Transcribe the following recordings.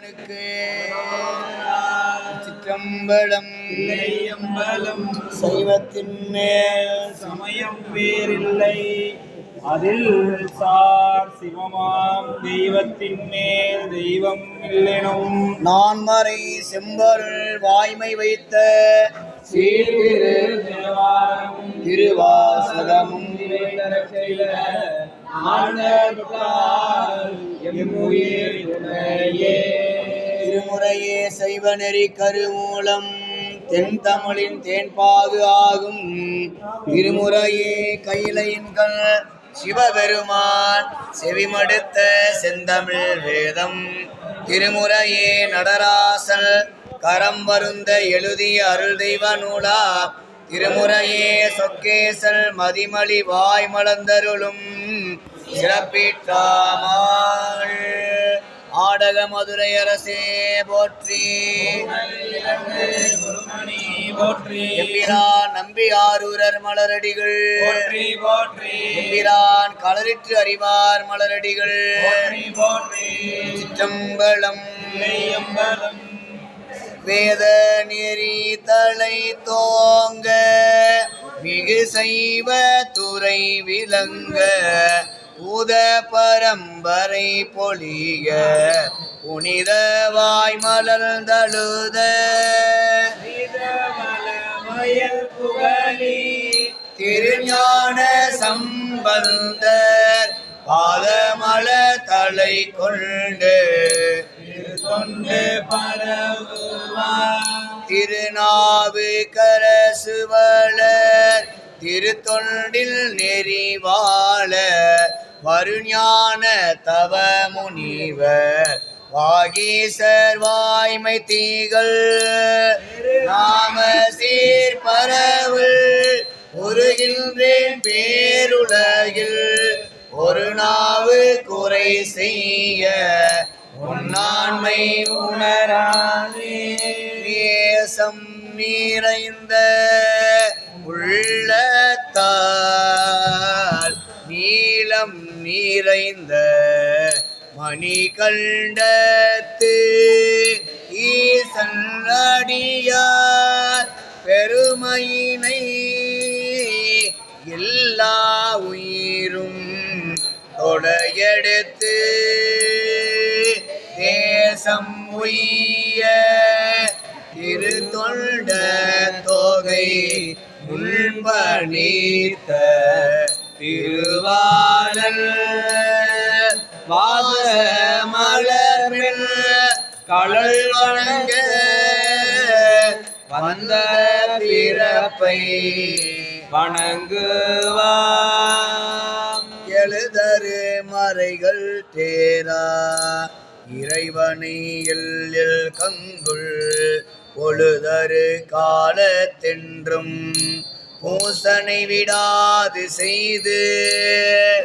சிவனுக்கு சிற்றம்பலம் சைவத்தின் மேல் சமயம் வேறில்லை அதில் சார் சிவமாம் தெய்வத்தின் மேல் தெய்வம் இல்லெனும் நான்மறை செம்பொருள் வாய்மை வைத்த திருவாசகமும் திருமுறையே சைவநெறி கருமூலம் தென் தமிழின் தேன்பாகு ஆகும். திருமுறையே கையிலையின்கள் சிவபெருமான் செவிமடுத்த செந்தமிழ் வேதம். திருமுறையே நடராசல் கரம் வருந்த எழுதிய அருள் தெய்வ நூலா. திருமுறையே சொக்கேசல் மதிமலி வாய் மலர்ந்தருளும் சிறப்பிற்றாமாள். ஆடக மதுரை அரசே போற்றி. எம்பிரான் நம்பி ஆரூரர் மலரடிகள் எம்பிரான் களரிற்று அறிவார் மலரடிகள். சிற்றம்பலம் வேத நெறி தலை தோங்க மிகு சைவ துறை விளங்க பூத பரம்பரை பொழிய புனித வாய் மலர்ந்தழுத திருஞான சம்பந்தர் பாதமல தலை கொண்டு திருநாவுக்கரசுவலர் திருத்தொண்டில் நெறிவாள வருஞான தவ முனிவர் வாகீசர் வாய்மை தீகள் நாம சீர்பரவுள் உருகின்றேன் பேருலகில் ஒரு நாவு குறை செய்ய உன்னான்மை உணராதே. நேசம் நிறைந்த உள்ளத்தால் நீளம் நிறைந்த மணிகண்டத்து ஈசன் அடியார் பெருமையினை எல்லா உயிரும் தொடையெடுத்து தேசம் உய்ய திருத்தொண்ட தொகை முன்பணித்த திருவாளர் வாச மலர்மில் கடல் வணங்க வந்த பிறப்பை வணங்குவாம். எழுதரு மறைகள் தேரா இறைவனை எல்லில் கங்குள் பொழுதரு காலத்தென்றும் பூசனை விடாது செய்து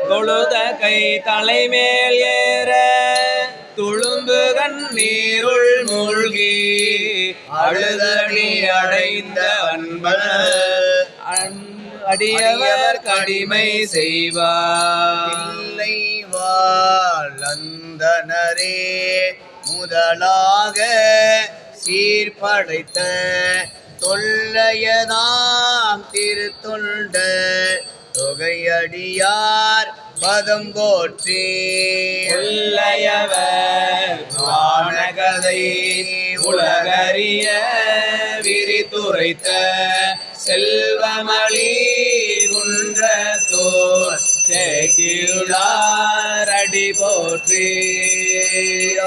தொழுத கை தலைமேல் ஏற துளும்பு கண்ணீருள் மூழ்கி அழுதடி அடைந்த அன்பர் அடியவர் கடிமை செய்வார். வாழ்ந்தனரே முதலாக சீர்படைத்த தொல்லையதாம் திருத்தொண்ட தொகையடியார் பதம் போற்றி. கொல்லையவர் வானகதை உலகறிய விரித்துரைத்த செல்வமளி குன்றத்தோர் சேக்கியுளாரடி போற்றி.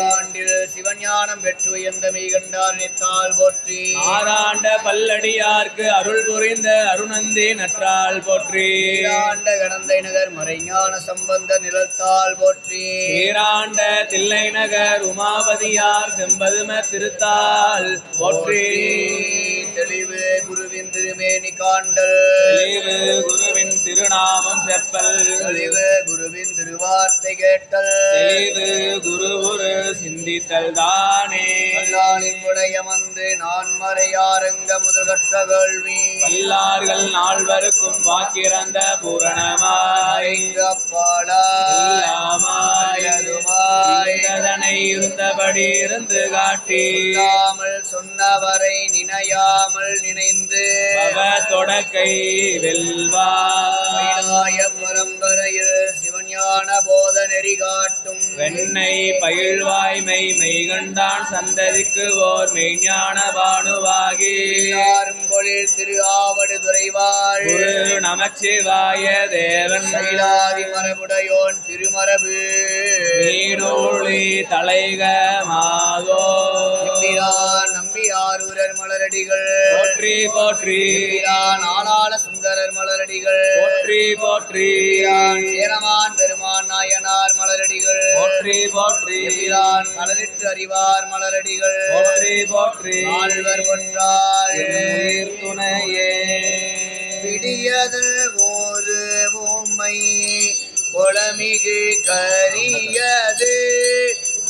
ஆண்டில் சிவஞானம் பெற்று எந்த மெய்கண்டார் நினைத்தால் போற்றி. ஆராண்ட பல்லடியார்க்கு அருள் புரிந்த அருணந்தி நற்றால் போற்றி. ஆண்ட கடந்தை நகர் மறைஞான சம்பந்த நிலத்தால் போற்றி. ஈராண்ட தில்லை நகர் உமாபதியார் செம்பதும திருத்தால் போற்றி. தெளிவு குருவின் திருமேனி காண்டல் தெளிவு குருவின் திருநாமம் செப்பல் தெளிவு குருவின் திருவார்த்தை கேட்டல் தெளிவு குரு சிந்தித்தல் தானே நல்லாளின் உடையமந்து நான் மறையாரங்க முதற்கற்ற கேள்வி வல்லார்கள் நால்வருக்கும் வாக்கிறந்த பூரணமாய் அதனை இருந்தபடி இருந்து காட்டி சொன்னவரை நினையாமல் நினைந்து தொடக்கை வெல்வாய பரம்பரையில் சிவஞான போத நெறி காட்டும் வெண்ணை பயில்வாய்மை மெய்கண்டான் சந்ததிக்கு ஓர் மெய்ஞான பானுவாகி பொழில் திரு ஆவடு துறைவாள் குரு நமச்சிவாய தேவன் சைலாதி மரபுடையோன் திருமரபு நீடோழி தலைக மாதோ நம்பி ஆரூரர் மலரடிகள் போற்றி போற்றி நாளாள சுந்தரர் மலரடிகள் போற்றி போற்றி சேரமான் பெருமான் நாயனார் மலரடிகள் போற்றி போற்றி கலரிட்டு அறிவார் மலரடிகள் போற்றி போற்றி ஆழ்வர் ஒன்றாள் துணையே பிடியதல் ஒரு உம்மை கொளமிகு கரியது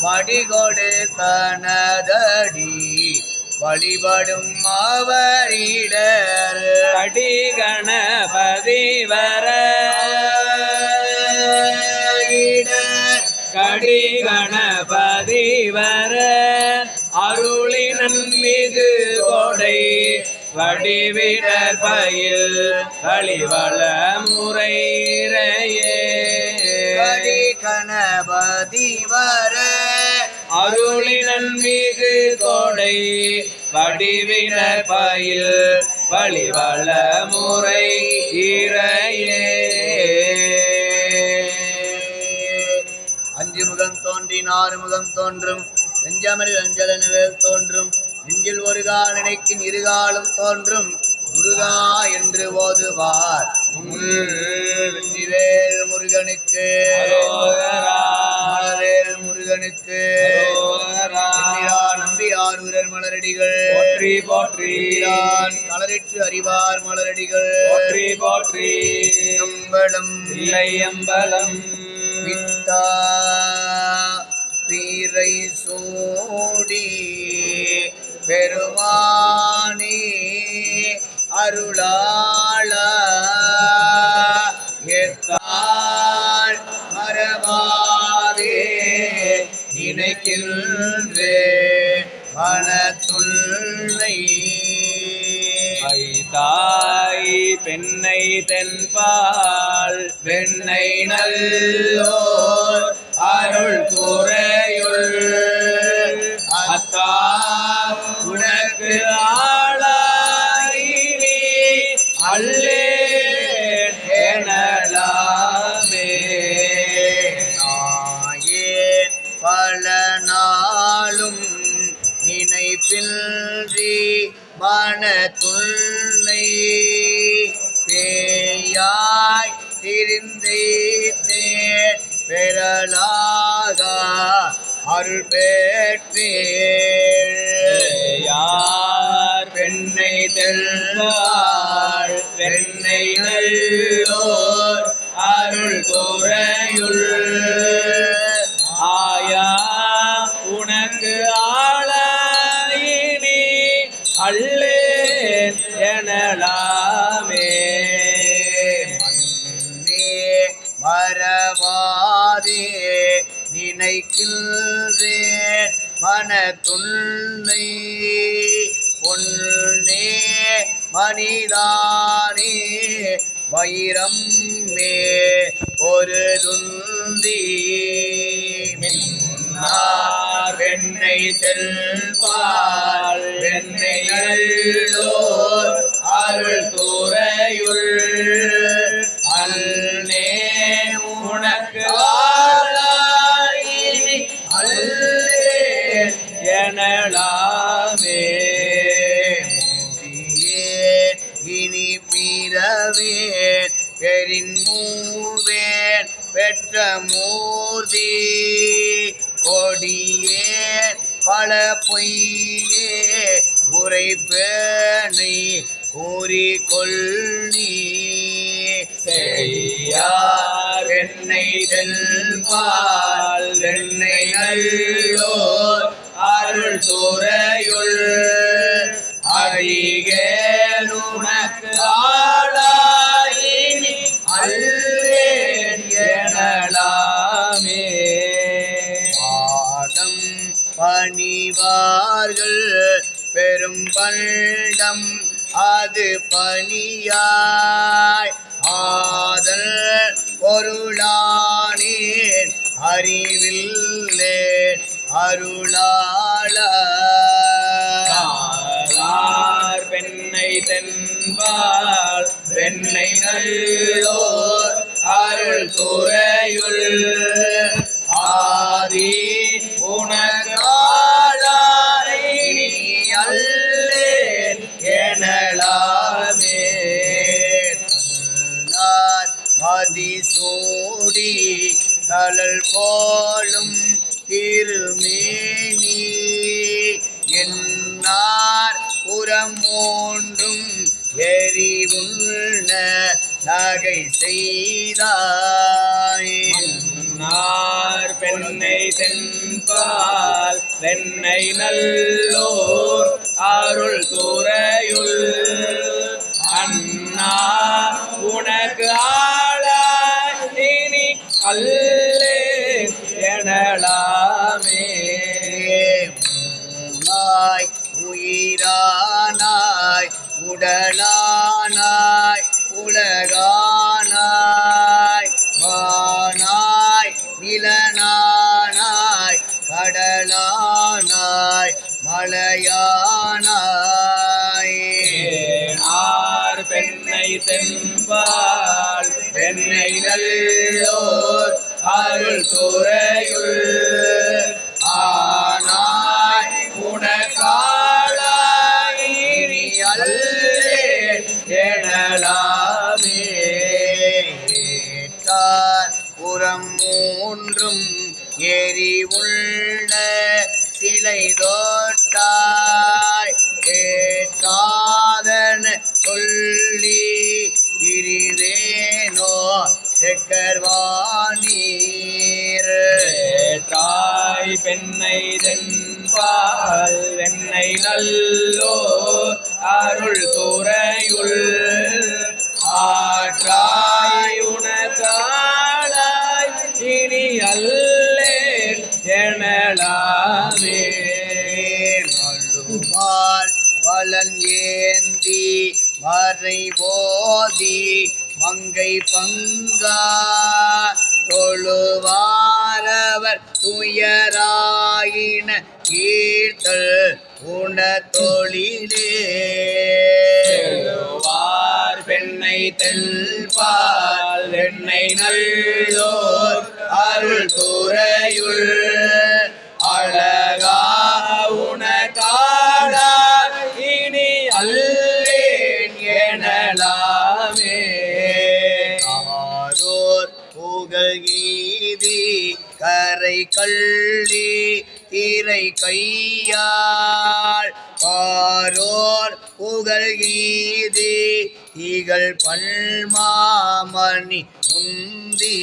வடிகொடு தனதடி வழிபடும் அவரிடர் அடி கணபதி வர கடி கணபதி வர அருளினன் மிகு கொடை வடிவினர் பயில் வழிவள முறையே கடி கணபதி வர அருளினன் மிகு கொடை வடிவினர் பயில் வழிவள முறை இறையே அஞ்சு முகம் தோன்றின் ஆறு முகம் தோன்றும் நெஞ்சமரில் அஞ்சலனவேல் தோன்றும் நெஞ்சில் ஒரு கால் நினைக்கின் இருகாலும் தோன்றும் முருகா என்று ஓதுவார் வெற்றிவேல் முருகனுக்கு மலவேல் முருகனுக்கு நம்பி ஆரூரர் மலரடிகள் போற்றி போற்றி கலரிட்டு அறிவார் மலரடிகள் போற்றி போற்றி அம்பலம் இல்லை அம்பலம் பித்தா பீரை சூடி பெருமானே அருளாள எத்தாள் மரபாதே நினைக்கின்றே மனத்துள்ளை தாய் பெண்ணை தென்பால் வெண்ணை நல்லோர் அருள் குறையுள் அத்தா உனக்கு ஆளாயினி அல்லே எனலாமே நாயேன் பல நாளும் நினைப்பின்றி மனத்துள்ளை பேயாய் திரிந்தேன் பெறலாக அருள் பெற்றேயார் பெண்ணை தெல்வாள் பெண்ணை நல்லோர் அருள் குறையுள் ஆயா உனக்கு ஆளாயினி அல்லேன் எனலாமே மறவாதே நினைக்கின்றேன் மனத்துள்ளை பொன்னே மனிதானே வைரம் மே ஒரு துந்தி வெண்ணை செல்பால் வெண்ணை நல்லோர் அருள் துறையுள் அல்லே உனக்கு ஆளாயினி அல்லே எனலாமே இனி பிறவேன் பெரின் மூவேன் பெற்ற மூர்த்தி கொடியேன் பல பொய்யே உரைப்பேனை கூறிக்கொள்ளி செய்யார் என்னை செல்வாள் என்னை நல்லோர் அருள் துறை பணிவார்கள் பெரும் பண்டம் அது பணியாய் ஆதல் பொருளானேன் அறிவில்லேன் அருளாள பெண்ணை தென்பால் பெண்ணை நல்லோர் அருள் துறையுள் ஆதி உனக்காளாய் நீ அல்லேன் எனலாமே மதிசூடி தளல் போலும் திருமேனி என்னார் புறம் ஒன்றும் எரிவுள்ள நகை செய்தாய் பெண்ணை தென்பால் பெண்ணை நல்லோர் அருள் துறையுள் அண்ணா உனக்கு ஆளாய் இனி அல்லே எனலாமே மூலாய் உயிரானாய் உடலானாய் உலகானாய் வானாய் நிலனானாய் கடலானாய் மலையானாய் பெண்ணை தென்பால் பெண்ணை நல்லோர் அருள் துறையுள் ஆனாய் உனக்காளாய் நீ அல்லேன் எனலாமே புறம் மூன்றும் எரி உள்ள சிலை தோட்டாய் கேட்டாதன சொல்லி இருவேனோ செக்கர்வானீர் தாய் பெண்ணை தென்பால் வெண்ணை நல்லோர் அருள் துறையுள் ஆற்றாய் உனக்காளாய் இனி அல்லேன் எனலாமே மழுவால் வலன் ஏந்தி மறை போதி மங்கை பங்கா தொழுவாரவர் துயராயின கீர்த்தல் உண தொழிலே பெண்ணை தென்பால் வெண்ணை நல்லோர் அருள் துறையுள் அழகா உனக்காளா இனி அல்லேன் எனலாமே ஆரோர் புகழ் கீதி கரை கள்ளி திரை கையாள் பாரோர் புகழ் கீதி திகழ் பல்மாமணி உந்தி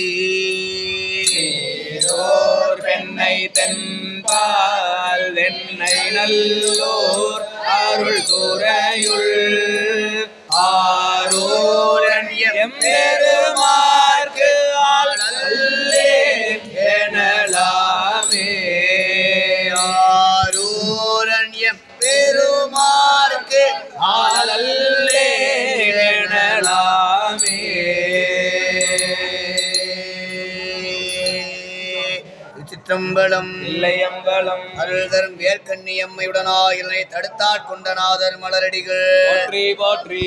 பெண்ணை தென்பால் வெண்ணை நல்லோர் அருள் துறையுள் ஆரோரன் எம்பெருமார்க்கு ஆள் அல்லேன் எனலாமே ஆரூரன் பெருமார்க்கு ஆள் அல்லேன் எனலாமே சிற்றம்பலம் இல்லையம்பலம் அருள் தரும் வேர்க்கண்ணி அம்மையுடனாய் இதனை தடுத்தாற் கொண்டநாதர் மலரடிகள் போற்றி போற்றி.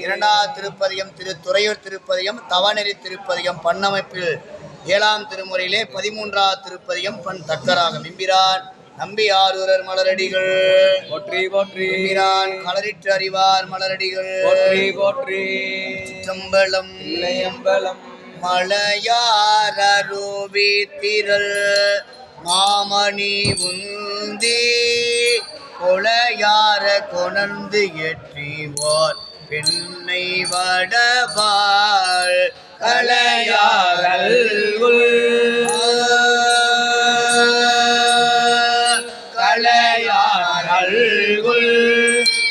இரண்டாம் திருப்பதிகம் துறையூர் திருப்பதிகம் தவநெறி திருப்பதிகம் பண்ணமைப்பில் 7ஆம் திருமுறையிலே 13ஆம் திருப்பதிகம் பண் தக்கராக மிம்பிரான் நம்பி ஆரூரர் மலரடிகள் போற்றி போற்றி. மிம்பிரான் களரிற்று அறிவார் மலரடிகள் போற்றி போற்றி. சிற்றம்பலம் இல்லையம்பலம் மலையாரூபி திரள் மாமணி உந்தி கொலையார கொணர்ந்து ஏற்றிவோர் பெண்ணை வடபாள் கலையாகல் கலையாகல்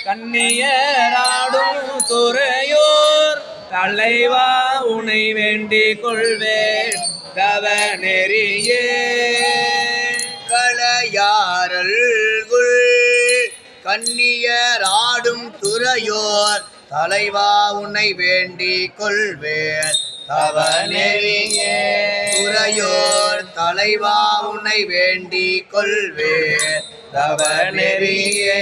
கண்ணியராடும் துறையோர் தலைவா உனை வேண்டிக் கொள்வேன் தவ நெறியே கலையாரல்குள் கண்ணியராடும் துறையோர் தலைவா உன்னை வேண்டிக் கொள்வேன் தவநெறியே. துறையோர் தலைவா உன்னை வேண்டிக் கொள்வேன் தவநெறியே.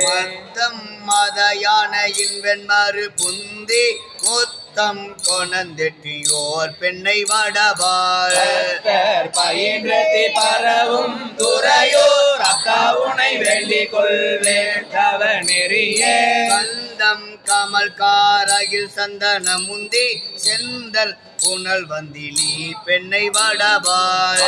மத்தம் மத யானையின் வெண்மறு புந்தி முத்தம் கொணந்தெட்டியோர் பெண்ணை வடபார் பயின்றி பரவும் துறையோர் அக்கா உனை வேண்டிக் கொள்வேன் தவநெறியே. கந்தம் கமல் காரகில் சந்தன முந்தி செந்தல் புனல் வந்திலி பெண்ணை வடபார்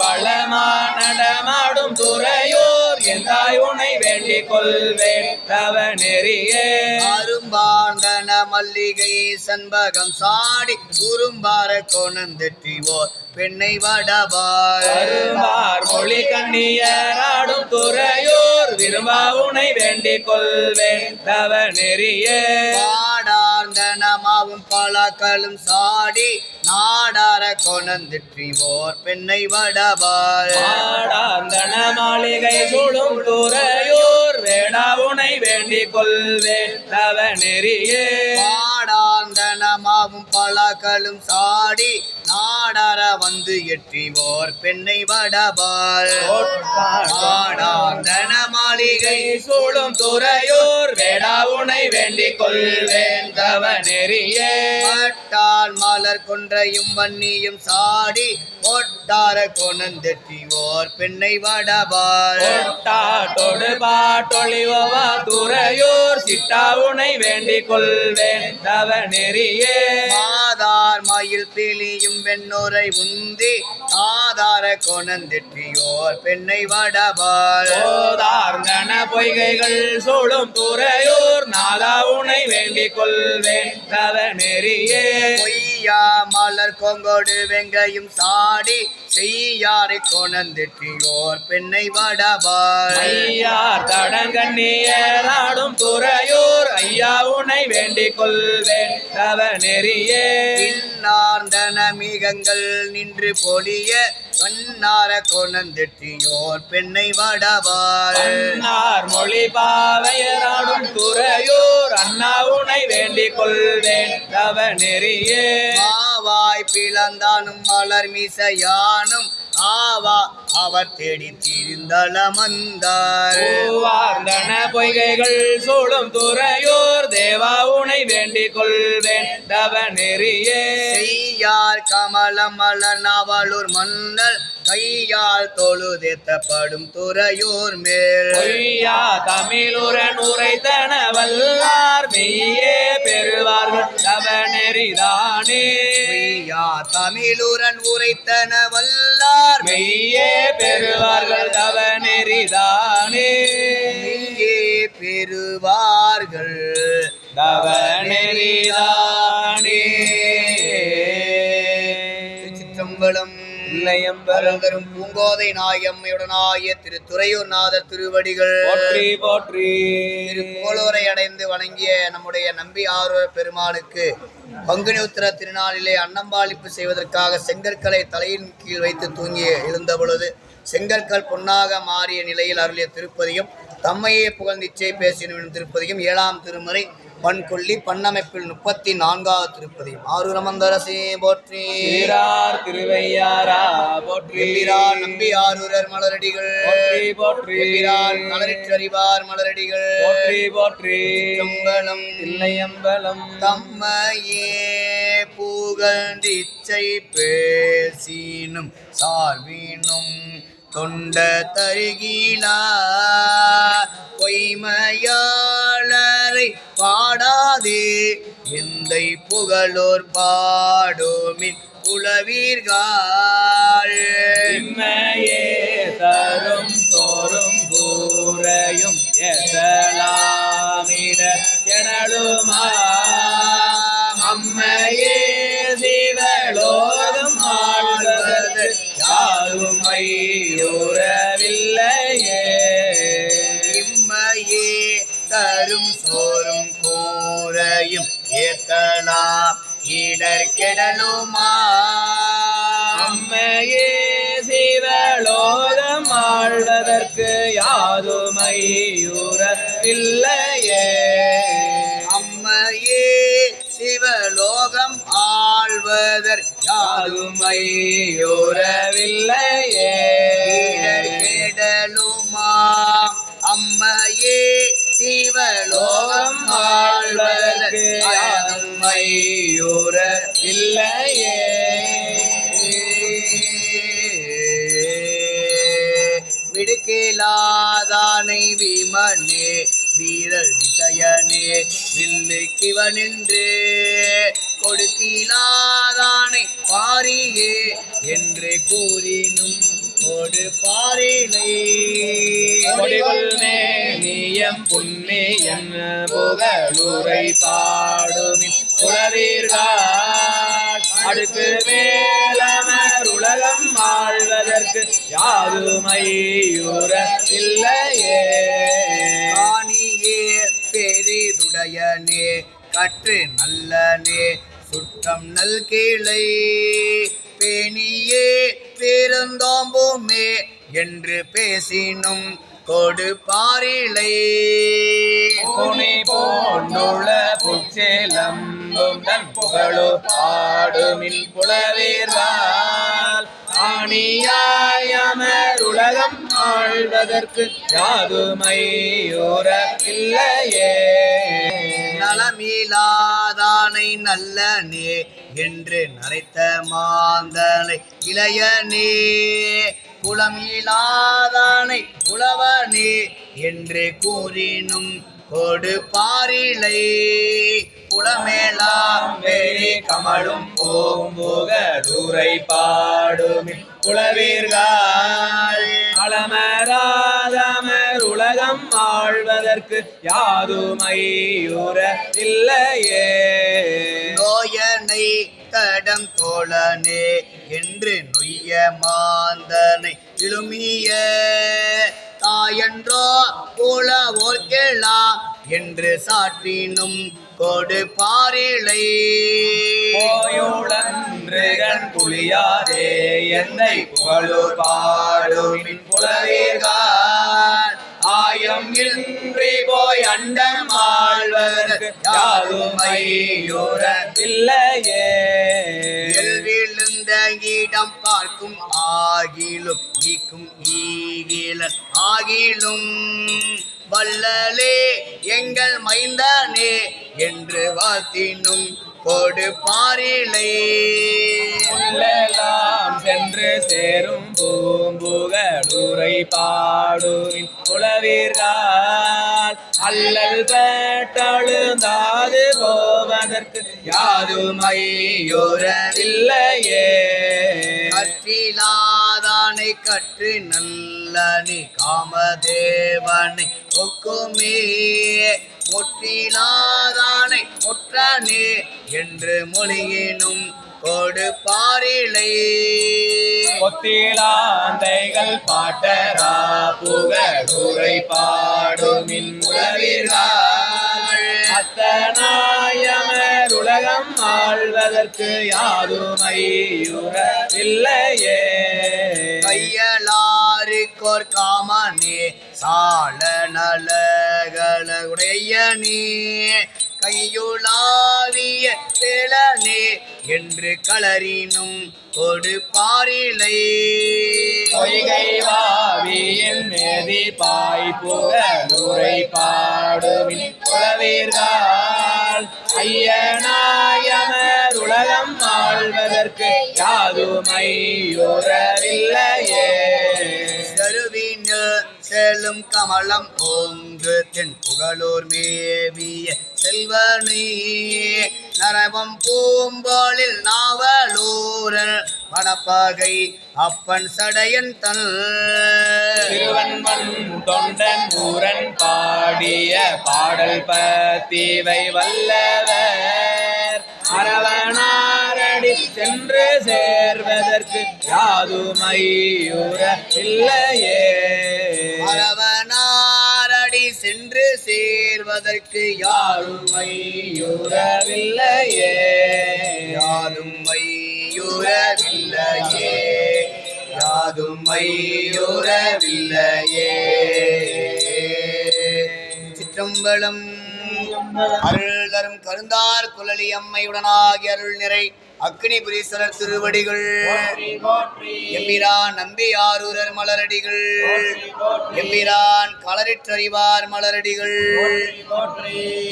பழமா நடமாடும் துறையோர் எந்தாய் உனை வேண்டிக் கொள்வேன் தவநெறியே. அரும்பாண்டன மல்லிகை சண்பகம் சாடி குறும்பார கொணந்தெற்றிவோர் பெண்ணை வடபார் மொழி கண்ணியராடும் துறையோர் விரும்பா உனை வேண்டிக் கொள்வேன் தவநெறியே. பாடார்ந்தனமாவும் பழக்களும் சாடி நாடார கொணந்தெற்றிவோர் பெண்ணை வடபார் ஆடாந்தன மாளிகை சூடும் துறையோர் வேடா உனை வேண்டிக் கொள்வேன் தவநெறியே. பாடார்ந்தனமாவும் பழக்களும் சாடி நாடார வந்து எற்றிவோர் பெண்ணை வடபார் பாடார்ந்தன மாளிகை சூடும் துறையோர் வேடா உனை வேண்டிக் கொள்வேன் தவநெறியே. பட்டால் மலர் கொன்றையும் வன்னியும் சாடி ஒட்டார கொணந்தெற்றிவோர் பெண்ணை வடபார் தொடு பாட்டொழிவா துறையோர் சிட்டா உனை வேண்டிக் கொள்வேன் தவநெறியே. மாதார் மயில் பிழியும் வெண்ணுரை உந்தி ஆதார கொணந்தெற்றியோர் பெண்ணை வடபார் ஓதார்ந்தன பொய்கைகள் சூடும் துறையோர் நாதா உனை வேண்டிக் கொள்வேன் தவநெறியே. பொய்யா மலர் கொங்கோடு வெங்கையும் சாடி செய்யாரை கொணந்தெற்றியோர் பெண்ணை வடபார் ஐயார் தடங்கண்ணியராடும் துறையோர் ஐயா உனை வேண்டிக் கொள்வேன் தவநெறியே. இன்னார்ந்தன மிகங்கள் நின்று பொலிய வண்ணார கொணந்தெற்றியோர் பெண்ணை வடபார் மொழி பாவையராடும் துறையோர் அண்ணா உனை வேண்டிக் கொள்வேன் தவநெறியே. மாவாய் பிளந்தானும் மலர் மிசையானும் ஆவா அவர் தேடி திரிந்தளமந்தார் வார்ந்தன பொய்கைகள் சூடும் துறையோர் தேவா உனை வேண்டிக் கொள்வேன் தவநெறியே. செய்யார் கமலம் மலர் நாவலூர் மன்னல் கையால் தொழுதேத்தப்படும் துறையோர் மேல் பொய்யா தமிழுரன் உரைத்தன வல்லார் மெய்யே பெறுவார்கள் தவநெறிதானே. பொய்யா தமிழுரன் உரைத்தன வல்லார் மெய்யே பெறுவார்கள் தவநெறிதானே. மெய்யே பெறுவார்கள் தவநெறிதானே. சிற்றம்பலம் இல்லையம்பலம் தரும் பூங்கோதை நாயம்மையுடனாய திரு துறையூர் நாதர் திருவடிகள் போற்றி போற்றி. திரு புகழோரை அடைந்து வணங்கிய நம்முடைய நம்பி ஆரூர் பெருமானுக்கு பங்குனி உத்திர திருநாளிலே அன்னம்பாளிப்பு செய்வதற்காக செங்கற்களை தலையின் கீழ் வைத்து தூங்கி எழுந்த பொழுது செங்கற்கள் பொன்னாக மாறிய நிலையில் அருளிய திருப்பதியும் தம்மையே புகழ்ந்திச்சை பேசினும் திருப்பதியும் 7ஆம் திருமுறை பண்கொள்ளி பண்ணமைப்பில் 34வது திருப்பதியும் ஆரூரமந்தரசே போற்றி. சீரார் திருவையாரா போற்றி. எம்பிரான் நம்பி ஆரூரர் மலரடிகள் போற்றி போற்றி. எம்பிரான் மலரிற்றறிவார் மலரடிகள் போற்றி போற்றி. சிற்றம்பலம் இல்லையம்பலம் தம்மையே புகழ்ந்திச்சை பேசினும் சார்பினும் தொண்ட தருகிலா பொய்மையாளரை பாடாதே எந்தை புகழோர் பாடோமின் புலவீர்கள் இம்மையே தரும் தோறும் கூரையும் எசலாமிட எனலுமா அம்மையே சிவலோகம் ஆழ்வது யாரும் ஐயுறவில்லையே. இம்மையே தரும் சோறும் கூரையும் ஏத்தலாம் இடர்கெடலுமா அம்மையே சிவலோகம் ஆழ்வதற்கு யாதுமையுற இல்லையே. அம்மையே சிவலோகம் ஆழ்வதற் யாதுமையுறவில்லையே. கேடலுமாம் அம்மையே சிவலோகம் ஆழ்வதற்கு யாதுமையுற இல்லையே. விடுக்கேலாதானை விமனே வீரல் விசயனே வில்லு கிவனின்று கொடுக்கிலாதானை பாரியே என்று கூறினும் கொடு பாரிலை. கொடிகொள்மேனியம் புண்ணியன் புகழுரை பாடுமின் புலவீர்கள் அடுக்கு மேலமர் உலகம் ஆழ்வதற்கு யாதுமையுற இல்லையே. காணியே பெரிதுடையனே கற்று நல்லனே சுற்றம் நல் கீழை பேணியே பேருந்தோம்புமே என்று பேசினும் கொடு பாரிலை. புனி போண்டுள்ள புச்சேலம்பும் தன் புகழோ பாடுமின் புலவீர்கள் ஆணியாயமர் உலகம் ஆழ்வதற்கு யாதுமையுற இல்லையே. நலமிலாதானை நல்லனே என்று நரைத்த மாந்தனை இளையனே குலம் இலாதானை உழவனே என்று கூறினும் கொடு பாரிலை. புலமேலாம் வேலி கமழும் பூம்புகழூரை பாடுமின் புலவீர்கள் அலமராதமர் உலகம் ஆழ்வதற்கு யாதுமையுற இல்லையே. நோயனை தடம் தோழனே என்று நொய்ய மாந்தனை இழுமிய தாயன்றோ புலவோர்க்கெல்லாம் என்று சாற்றினும் கொடு பாரிலை. போயுளன்றுகண் புலியாதே என்னை புகழு பாடுமின் புலவீர்கள் ஆயம் இன்றி போய் அண்டம் ஆழ்வதற்கு யாதுமையுற இல்லையே. விழுந்த இடம் பார்க்கும் ஆகிலும் ஈக்கும் ஈகிலன் ஆகிலும் வல்லலே எங்கள் மைந்தனே என்று வாழ்த்தினும் கொடு பாரிலை. உள்ளெல்லாம் சென்று சேரும் பூம்புகழூரை பாடுமின் புலவீர்கள் அல்லல் பெற்றழுந்தாது போவதற்கு யாதுமையுற இல்லையே. கற்றிலாதானை கற்று நல்லனி காமதேவனை ஒக்குமே முற்றிலாதானை முற்றனே என்று மொழியினும் கொடு பாரிலை. பொத்திலாந்தைகள் பாட்டரா புகழூரை பாடுமின் புலவீர்கள் அத்தனாயமர் உலகம் ஆழ்வதற்கு யாதுமையுற இல்லையே. கையலாருக்கோர் காமனே சால நலகள உடையனே கையுளாவிய வேளனே என்று களறினும் கொடு பாரிலை. பொய்கை வாவியின் மேதி பாய் புகழூரை பாடுமின் புலவீர்கள் ஐயனாயமர் உலகம் ஆழ்வதற்கு யாதுமையுற இல்லையே. கருவினில் செல்லும் கமலம் ஓங்கு தென் புகழூர் மேவிய செல்வனே நரவம் பூம்பாலில் நாவலூரல் வனப்பகை அப்பன் சடையன் தன் திருவன்வன் தொண்டன் ஊரன் பாடிய பாடல் பத்திவை வல்லவர் அரவணாரடி சென்று சேர்வதற்கு யாதுமையுற இல்லையே. அரவணாரடி சென்று சேர்வதற்கு யாதுமையுறவில்லையே. யாதும் மையுறவில்லையே. யாதும் யாதும் மையுறவில்லையே. சிற்றம்பலம். அருள் தரும் கருந்தார் குழலி அம்மையுடனாகி அருள் நிறை அக்னிபுரீஸ்வரர் திருவடிகள். எம்பிரான் நம்பியாரூரர் மலரடிகள். எம்பிரான் களரிற்றறிவார் மலரடிகள்.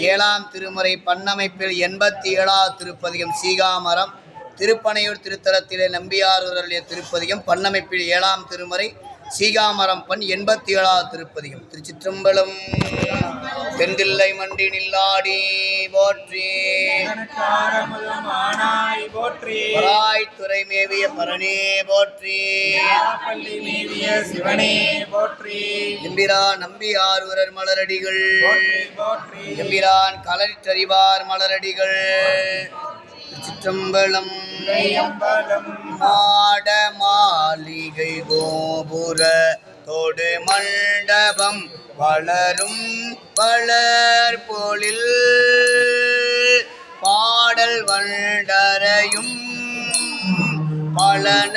7ஆம் திருமுறை பண்ணமைப்பில் 87வது திருப்பதிகம் சீகாமரம். திருப்பனையூர் திருத்தலத்திலே நம்பியாரூரருடைய திருப்பதிகம். பண்ணமைப்பில் 7ஆம் திருமுறை சீகாமரம் பண் 87வது திருப்பதிகம். திருச்சிற்றம்பலம். தென்தில்லை மண்டி நில்லாடி போற்றி. துறை மேவிய பரணே போற்றி. எம்பிரான் நம்பியாரூரர் மலரடிகள். எம்பிரான் களரிற்றறிவார் மலரடிகள். சிற்றம்பலம். மாட மாளிகை கோபுர தோடு மண்டபம் வளரும் வளர்பொழில் பாடல் வண்டரையும் பலன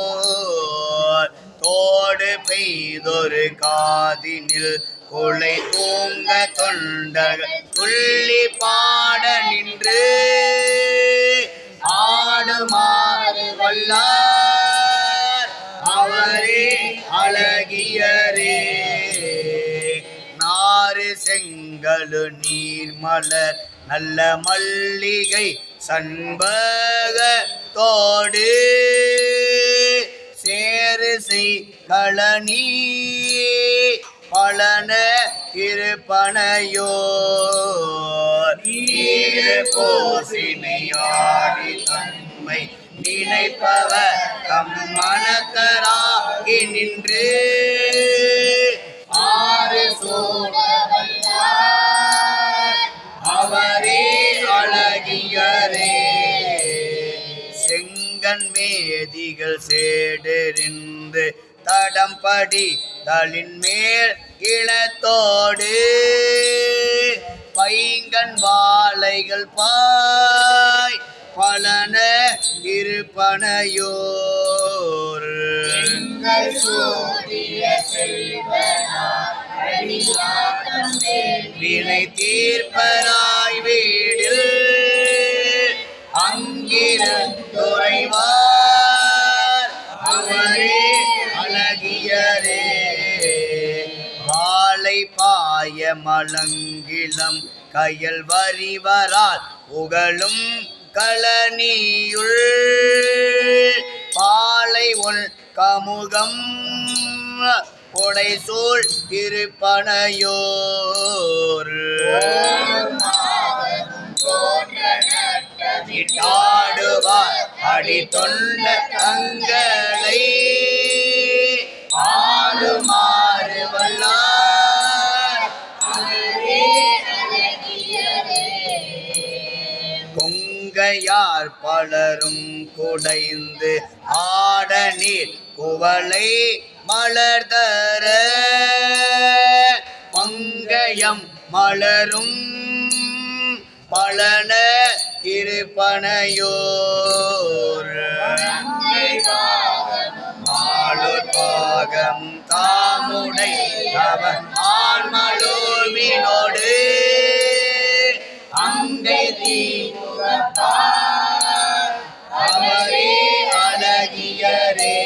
திருப்பனையோர் தோடு பெய்தொரு காதினில் கொலை தூங்க தொண்டர்கள் துள்ளி பாட நின்று ஆடுமாறு வல்லார் அவரே அழகியரே. நாறு செங்கழு நீர்மலர் நல்ல மல்லிகை சண்பக தோடு சேரு செய் களனி பலன திருப்பனையோர் போசினையாடி தன்மை நினைப்பவர் கம்மனத்தராகி நின்று ஆறு சோழவல்லார் அவரே அழகியரே. செங்கண் மேதிகள் சேடெறிந்து தடம்படி தளின் மேல் இளத்தோடு பைங்கண் வாழைகள் பாய் பலன இருப்பனையோர் வினை தீர்ப்பராய் வீடில் அங்கிருந்துரைவார் அவரே அழகியரே. வாழை பாய மலங்கிளம் கயல் வரிவரால் உகழும் களனியுள் பாலை உள் கமுகம் கொடைசூழ் திருப்பனையோர் இட்டாடுவார் அடி தொண்ட தங்களை ஆடுமாறு வல்லார் கொங்கையார் பலரும் குடைந்து ஆட நீர் குவளை மலர்தர பங்கயம் மலரும் பலன திருப்பனையோர் ஆளுபாகம் தாமுடை அவன் ஆன்மலோவினோடு அங்கை தீமுகப்பார் அவரே அழகியரே.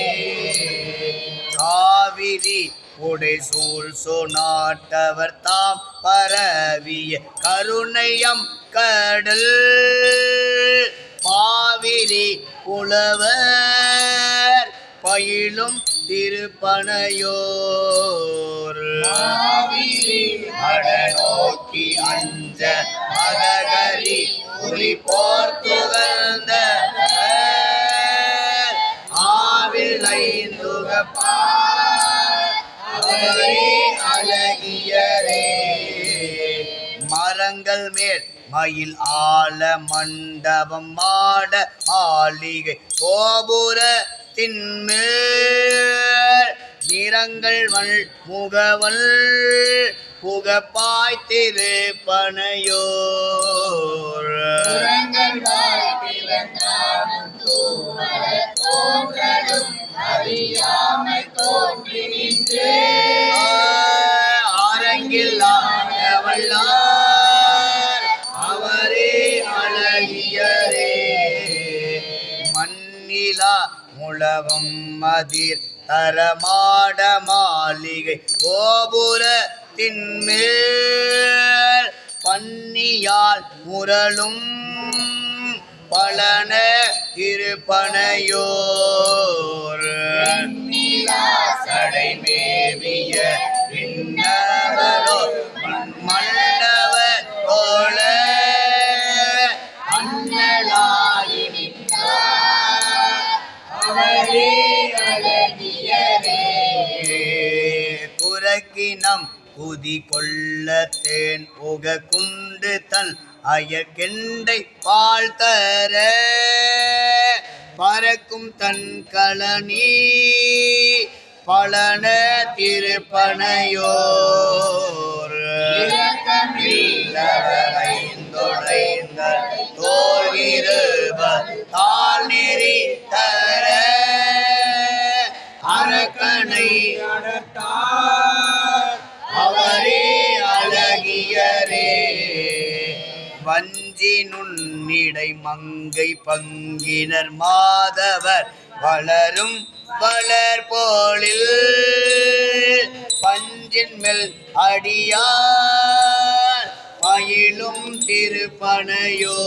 காவிரி உடை சூழ் சொநாட்டவர் தாம் பரவிய கருணையம் கடல் பாவிரி புலவர் பயிலும் திருப்பனையோர் அடநோக்கி அஞ்ச மதகரி புலி போர்த்துகந்த ஆவில் ஐந்துகப்பார் அவரே அழகியரே. மரங்கள் மேல் மயில் ஆல மண்டபம் மாட மாளிகை கோபுர தின்மேல் நிறங்கள் வள் முகவல் புகப்பாய் திருப்பனையோர் ஆரங்கில் ஆடவல்லார் அவரே அழகியரே மண்ணிலா முழவம் மதிர் தரமாட மாளிகை கோபுர தின்மேல் பன்னியால் முரளும் பலன திருப்பனையோர் சடைமேவிய விண்ணவரோ மன்னவ தோழ அண்ணலாகி அவரே குரக்கினம் குதி கொள்ள தேன் புக குண்டு தன் அயற்கெண்டை பால் தர பறக்கும் தன் கலனி பலன திருப்பனையோர் தோல்விருப தால் நெறி தர அரக்கனை அவரே அழகியரே வஞ்சி நுண்ணிடை மங்கை பங்கினர் மாதவர் வளரும் வளர் போலில் பஞ்சின் மேல் அடியார் பயிலும் திருப்பனையோர்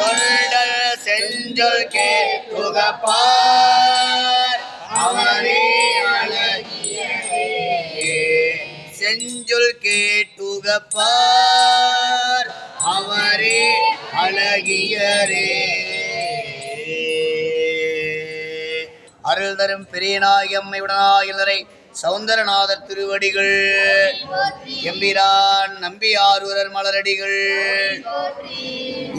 தொண்டர் செஞ்சொல் கேட்டுகப்பார் அவரே அழகியரே செஞ்சொல் கேட்டுகப்பார் அவரே அழகியரே அருள் தரும் பெரியனாய் எம்மையுடனாய் சௌந்தரநாதர் திருவடிகள் எம்பிரான் நம்பியாரூரர் மலரடிகள்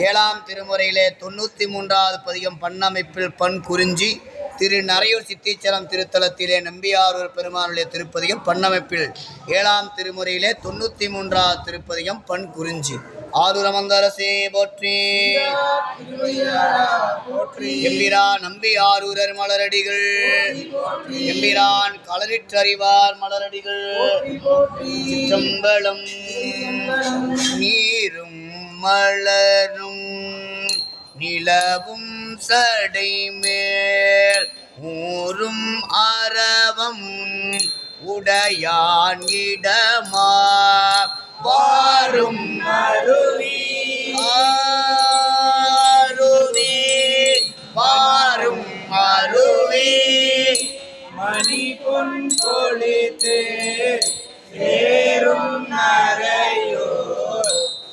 7ஆம் திருமுறையிலே 93வது பதிகம் பண்ணமைப்பில் பண் குறிஞ்சி திரு நரையூர் சித்தீச்சரம் திருத்தலத்திலே நம்பியாரூர் பெருமானுடைய திருப்பதிகம் பண்ணமைப்பில் 7ஆம் திருமுறையிலே 93வது திருப்பதிகம் பண் குறிஞ்சி ஆரூரமந்தரசே போற்றி எம்பிரான் நம்பியாரூரர் மலரடிகள் எம்பிரான் களரிற்றறிவார் மலரடிகள் சிற்றம்பலம் நீரும் மலரும் நிலவும் சடைமேல் ஊரும் அரவம் உடையான் இடமா வாரும் அருவி வாரும் அருவி மணி பொன் கொளித்து சேரும் நரையோர்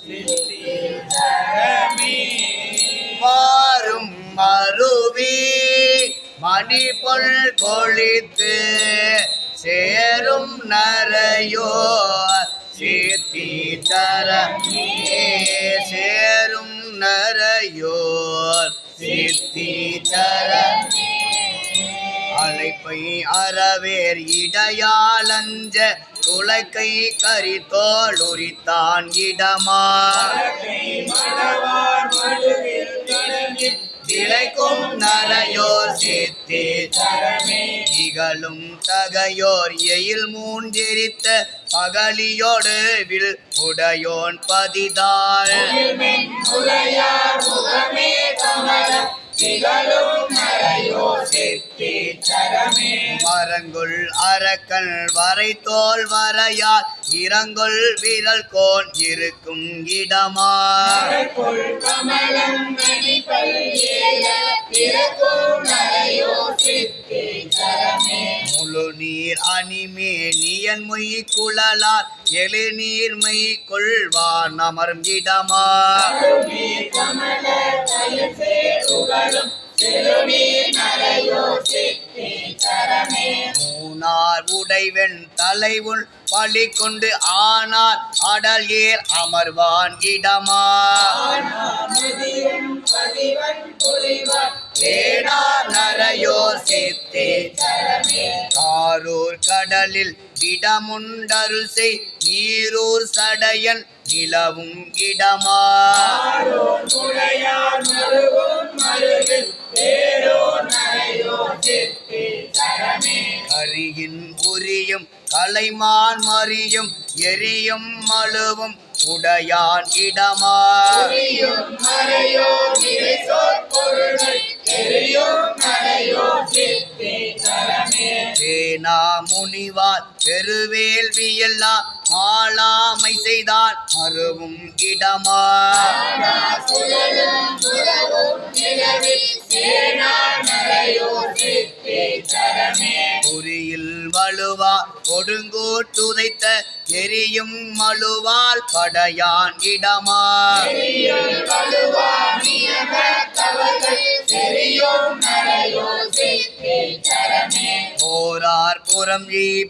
சித்தீச்சரமே வாரும் அருவி மணி பொல் கொளித்து சேரும் நரையோர் சித்தீச்சரமே சேரும் நரையோர் சித்தீச்சரமே அழைப்பை அறவேர் இடையாளஞ்ச துளைக்கை கரித்தோள் உரித்தான் இடமா இழைக்கும் நரையோர் சித்தீச்சரமே இகழும் தகையோர் எயில் மூன்றெரித்த பகலியோடு வில் உடையோன் பதிதாள் மரங்குள் அரக்கன் வரைத்தோல் வரையால் இரங்குள் விரல் கோன் இருக்கும் இடமா முழு நீர் அணிமே நீயன் மொய் குழலார் எழு நீர்மை கொள்வான் அமரும் இடமா மூனார் உடைவெண் தலைவுள் பழி கொண்டு ஆனார் அடல் ஏர் அமர்வான் இடமா தேனார் நரையோர் சித்தீச்சரமே காரூர் கடலில் இடமுண்டருள் செய் நீரூர் சடையன் நிலவும் இடமா கரியின் உரியும் கலைமான் மறியும் எரியும் மழுவும் உடையான் இடமா தேனா முனிவார் பெருவேள்வியெல்லாம் மாளாமை செய்தால் மறுவும் இடமா புரியில் வலுவா கொடுங்கோட்டுதைத்த எரியும் மழுவால் படையான் இடமா போரார் புறம்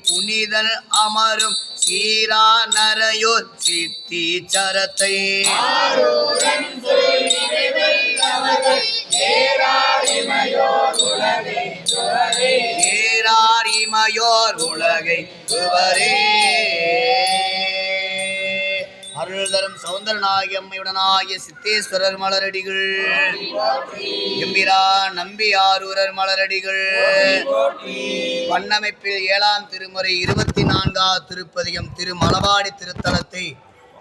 புனிதல் அமரும் சீரா நரையோர் சித்தி சரத்தை ஏறார் இமையோர் உலகை துவரே அருள் தரும் சௌந்தரனாகி அம்மையுடனாகிய சித்தேஸ்வரர் மலரடிகள் எம்பிரான் நம்பி ஆரூரர் மலரடிகள் வண்ணமைப்பில் 7ஆம் திருமுறை 24ஆம் திருப்பதிகம் திரு மலபாடி திருத்தலத்தை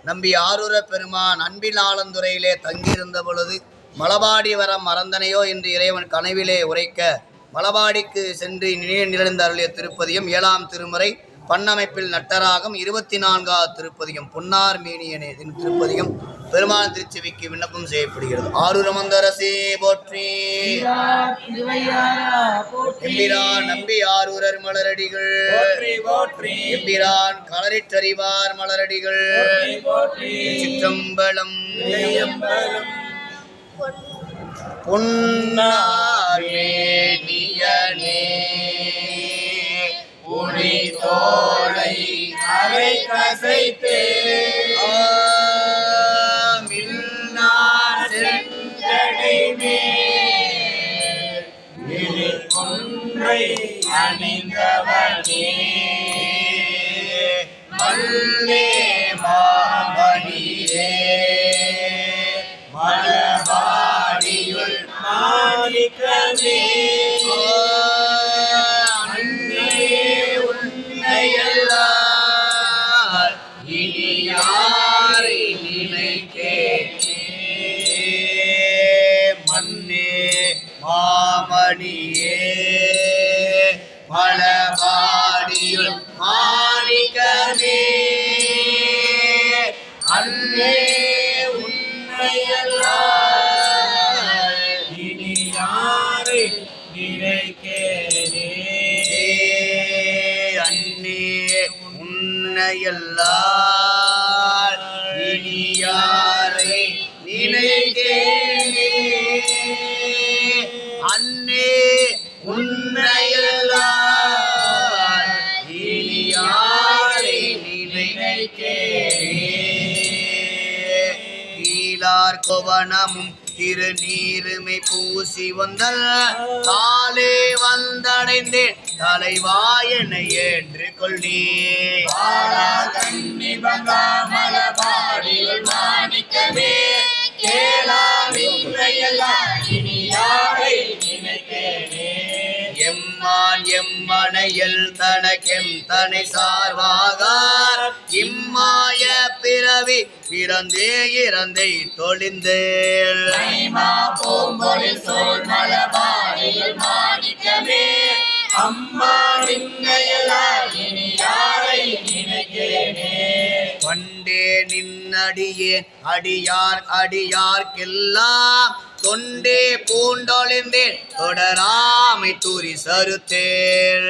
நம்பி ஆரூரர் பெருமான் அன்பில் ஆலந்துறையிலே தங்கியிருந்த பொழுது மலபாடி வரம் மறந்தனையோ என்று இறைவன் கனவிலே உரைக்க மலபாடிக்கு சென்று நிலைநிலந்த அருளிய திருப்பதியம் 7ஆம் திருமுறை பண்ணமைப்பில் நட்டராகம் 24ஆம் திருப்பதிகம் பொன்னார் மேனியனே திருப்பதிகம் பெருமான் திருச்செவிக்கு விண்ணப்பம் செய்யப்படுகிறது. ஆரூரமந்தரசே போற்றி எம்பிரான் நம்பி ஆரூரர் மலரடிகள் எம்பிரான் களரிற்றறிவார் மலரடிகள் சிற்றம்பலம் பொன்னார் மேனியனே புனி தோளை அரை கசைத்தே மின்னார் செஞ்சடை மேல் கொன்றை அணிந்தவனே மல்லே மாமணியே மலபாடியுள் மாணிக்கமே மாமணியே மலபாடியுள் மாணிக்கமே அன்னே உன்னையல்லால் இனி யாரை நினைக்கேனே அன்னே உன்னையல்லால் இனி யாரை நினைக்கேனே அன்னே உன்னையல்லால் இனி யாரை நினைக்கேனே கீழார் கோவணமும் திருநீருமை பூசி வந்தல் காலே வந்தடைந்தேன் தலைவாயனை ஏற்று கொள்ளே மலபாடியுள் மாணிக்கமே எம்மான் எம்மனையில் தனக்கெம் தனை சார்வாகார் இம்மாய பிறவி பிறந்தே இறந்தை தொழிந்தேள் மாணிக்கமே அம்மா பண்டே நின்னடியேன் அடியார் அடியார்க்கெல்லாம் தொண்டே பூண்டொழிந்தேன் தொடராமை தூரி சருத்தேள்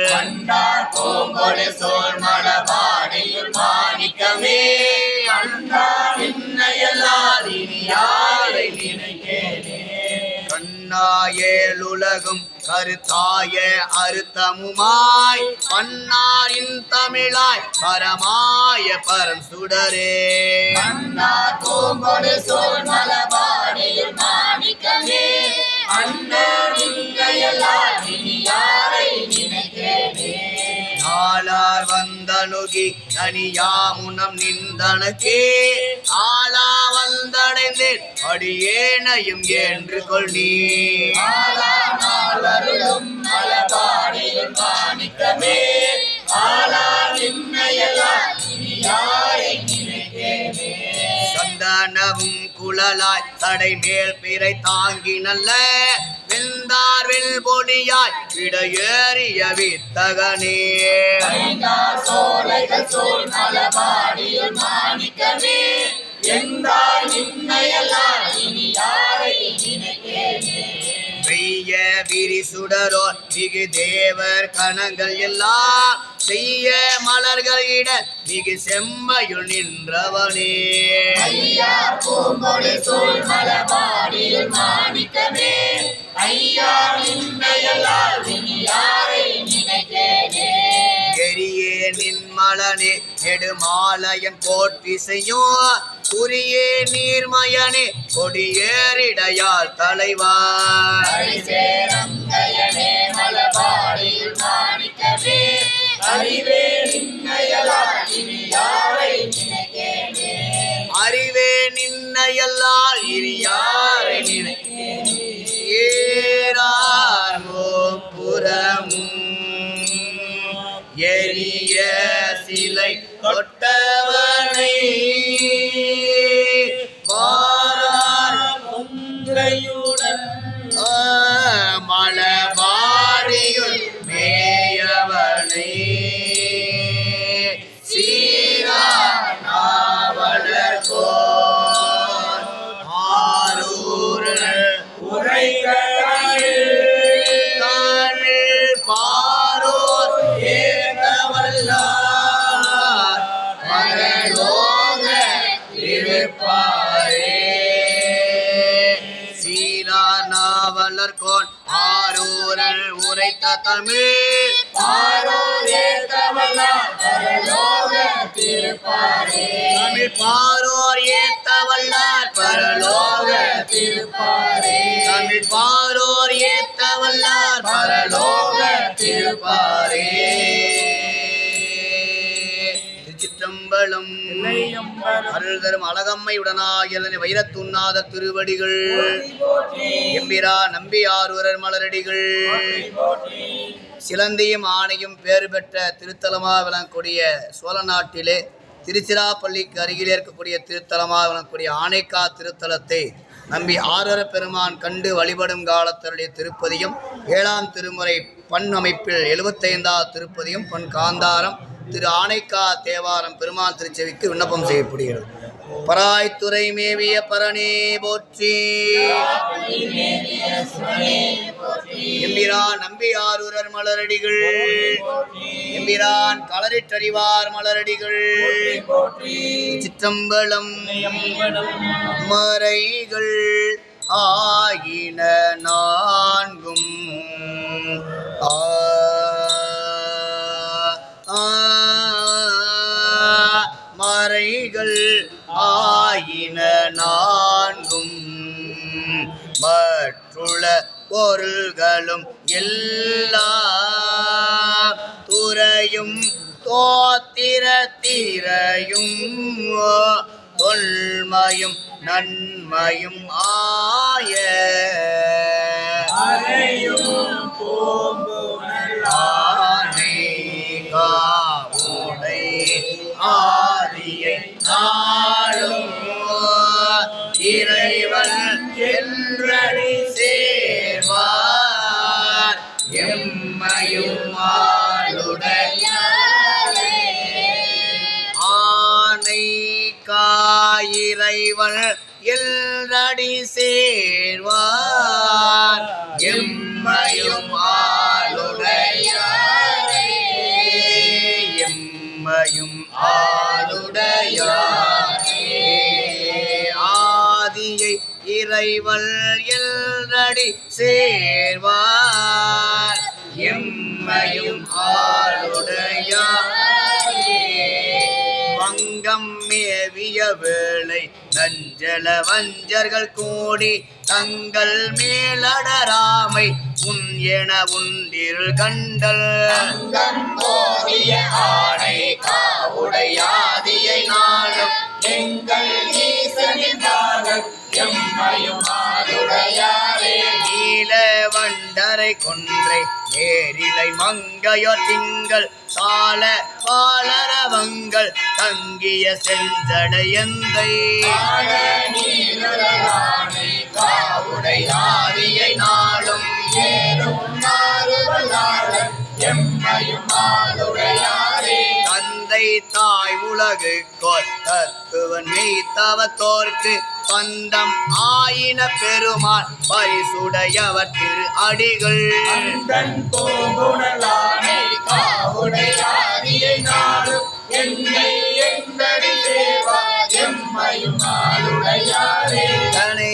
மாணிக்கமே கண்ணாயேலுலகும் கருத்தாய அறுத்தமுமாய் பன்னாரின் தமிழாய் பரமாய பரம் சுடரே மாணிக்கமே நாளார் வந்த அணுகி தனியாமுனம் நின்றனுக்கே ஆளா வந்தடைந்தேன் அடியேனையும் என்று கொள் நீ ஆளானாலருளும் மலபாடியும் மாணிக்கமே ஆளா நின்னையெல்லாம் இனி யாரை நினைக்கேனே சந்தனவும் குழலாய் தடை மேல் பிறை தாங்கி நல்ல வெந்தார் வெல் பொடியாய் விடையேறிய வித்தகனே ஐந்தார் சோலைகள் சோல் மலபாடியும் மாணிக்கமே எந்தாய் நின்னையெல்லாம் இனி யாரை நினைக்கேனே பெய்ய விரி சுடரோர் மிகு தேவர் கணங்கள் எல்லாம் செய்ய மலர்கள் இட மிகு செம்மையுள் நின்றவனே ஐயா பூம்பொழி சோல் மலபாடியும் மாணிக்கமே ஐயா நின்னையெல்லாம் இனி யாரை நினைக்கேனே எரியே நின்மலனே நெடுமாலையன் போற்றிசையும் குறியே நீர்மயனே கொடியேறிடையாள் தலைவார் அரிசேரங்கையனே மலபாடியும் மாணிக்கமே அறிவே நின்னையெல்லாம் இனி யாரை நினைக்கேனே அறிவே நின்னையல்லால் இனி யாரை நினைக்கேனே ஏறார்மோ புறமும் எரிய சிலை தொட்டவனை வாரார் கொங்கையுடன் மலபாடியுள் மேயவனை சீரா நாவலர் கோர் ஆரூரர் உரைகளில் தமிழ் பாரோர் ஏத்தவல்லார் பரலோக இருப்பாரே சீரா நாவலர் கோன் ஆரூரல் உரைத்த தமிழ் பாரோர் ஏத்தவல்லார் பரலோக திருப்பாரே தமிழ் பாரோர் ஏத்தவல்லார் பரலோக திருப்பாரே தமிழ் பாரோர் ஏத்தவல்லார் பரலோக திருப்பாரே திருச்சிற்றம்பலம் அருள் தரும் அழகம்மையுடனாகிய வைரத்துண்ணாத திருவடிகள் எம்பிரா நம்பியாரூரர் மலரடிகள் சிலந்தியும் ஆணையும் பேறு பெற்ற திருத்தலமாக விளங்கக்கூடிய சோழ நாட்டிலே திருச்சிராப்பள்ளிக்கு அருகில் இருக்கக்கூடிய திருத்தலமாக விளங்கக்கூடிய ஆனைக்கா திருத்தலத்தை நம்பி ஆரூர பெருமான் கண்டு வழிபடும் காலத்தருடைய திருப்பதியும் 7ஆம் திருமுறை பண் அமைப்பில் 75வது திருப்பதியும் பண் காந்தாரம் திரு ஆனைக்கா தேவாரம் பெருமாள் திருச்செவிக்கு விண்ணப்பம் செய்யப்படுகிறது. பராய்த்துறை மேவிய பரணே போற்றி. எம்பிரான் நம்பியாரூரர் மலரடிகள், எம்பிரான் களரிற்றறிவார் மலரடிகள். சிற்றம்பலம் மறைகள் ஆயின நான்கும் மறைகள் ஆயின நான்கும் மற்றுள்ள பொருள்களும் எல்லா துறையும் தோத்திரத்திரையும் தொல்மையும் நன்மையும் ஆய ஆனை காவுடை ஆதியை நாளும் இறைவன் என்றடி சேர்வார் எம்மையும் ஆளுடைய ஆனை காயிறைவன் எல்லடி சேர்வார் எம்மையும் ஆளுடைய எம்மையும் ஆளுடையாரே. ஆதியை இறைவன் எல்லடி சேர்வார் எம்மையும் ஆளுடையாரே. வங்கம் மேவிய வேளை நஞ்சல வஞ்சர்கள் கூடி தங்கள் மேலடராமை உன் என உண்டிருள் கண்டல் போதிய ஆடை காவுடையாதியை நாளும் எங்கள் ஈசனின் பாதம் எம்மையும் ஆளுடையாரே. நீல வண்டரை கொன்றை நேரிலை மங்கையோ திங்கள் சால வாளரவங்கள் தங்கிய செஞ்சடையந்தை நீரானை காவுடையாதியை நாளும் ஏறும் மாறுவலாளர் எம்மையும் ஆளுடையாரே. தந்தை தாய் உலகு தத்துவன் மெய்த்தவத்தோர்க்கு சொந்தம் ஆயின பெருமான் பரிசுடையவர் திரு அடிகள் அந்தன் பூங்குழலானை காவுடையாதியை நாளும் என்னை எந்தடி தேவா எம்மையும் ஆளுடையாரே. தனை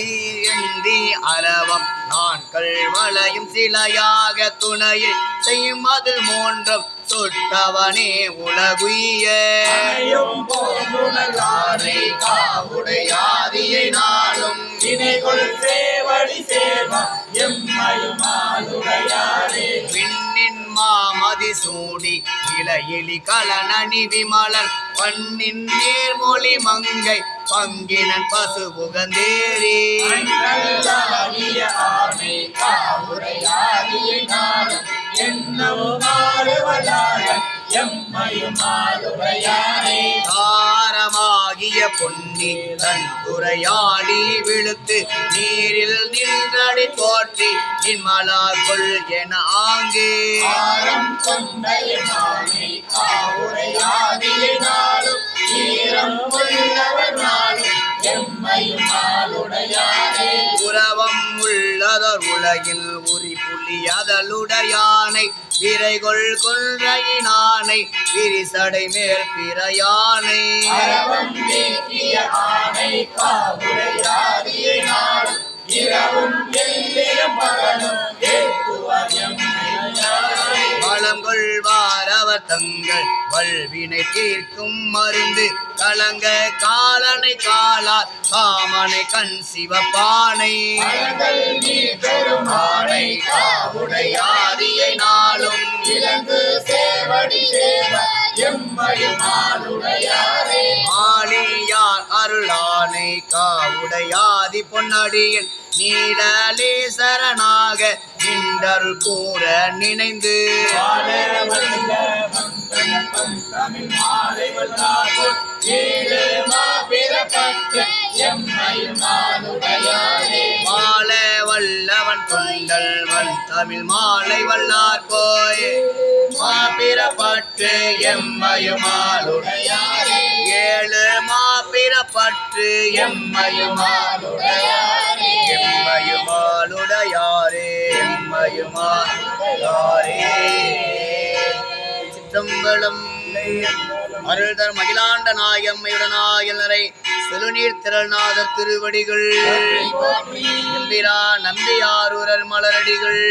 ஏந்தி அரவம் நான்கள் வளையும் சிலையாக துணையை செய்யும் அதில் மூன்றும் சுட்டவனே உலகுய அணையும் பூங்குழலானை காவுடையாதியை நாளும் வினைகொள் சேவடி சேவா எம்மையும் ஆளுடையாரே. விண்ணின் மாமதி சூடி இளையிலி கலனி விமலன் பண்ணின் நேர்மொழி மங்கை பங்கினன் பசு புகந்தேரி அண்ணலாகிய ஆணை காவுடையாதியை நாளும் என்னவும் ஆளுவலாளர் எம்மையும் ஆளுடையாரே. தாரமாகிய பொன்னி தன் துறையாடி விழுத்து நீரில் நின்றடி போற்றி நின்மலாக்குள் என ஆங்கே ஆரம் கொண்டையமானை காவுடையாதியை நாளும் ஈரம் உள்ளவர் நாளும் எம்மையும் ஆளுடையாரே. உறவம் உள்ளதர் உலகில் உரி புள்ளி அதலுடையானை விரைகொள் கொன்றையினானை விரிசடை மேல் பிறையானை அரவம் நீக்கிய ஆணை காவுடையாதியை நாளும் இரவும் எல்லிலும் பகலும் ஏற்றுவர் எம்மையாரே. வளம் கொள்வார் அவர் தங்கள் வல்வினை தீர்க்கும் மருந்து கலங்க காலனை காலார் காமனை கண் சிவப்பானை அழகல் நீ பெருமானை காவுடையாதியை நாளும் இலங்கு சேவடி சேவ எம்மையும் ஆளுடையாரே. ஆலியார் அருளானை காவுடையாதி பொன்னடியில் நீடலேசரனாக நின்றருள் கூற நினைந்து தமிழ் மாலை வல்லார் ஏழு மாபிறப்பட்டு எம்மையும் ஆளுடையாரே. மால வல்லவன் கொண்டல் வன் தமிழ் மாலை வல்லார் போய் மாபிறப்பட்டு எம்மையுமாளுடையாரே ஏழு மாபிறப்பட்டு எம்மையுமாளுடையாரே எம்மையுமாளுடையாரே எம்மையுமாளுடையாரே. சிற்றம்பலம் அருள் தர் மகிழாண்ட நாயம்மையுடனாயலரை செலுநீர் திரள்நாதர் திருவடிகள் எம்பிரா நம்பியாரூரர் மலரடிகள்.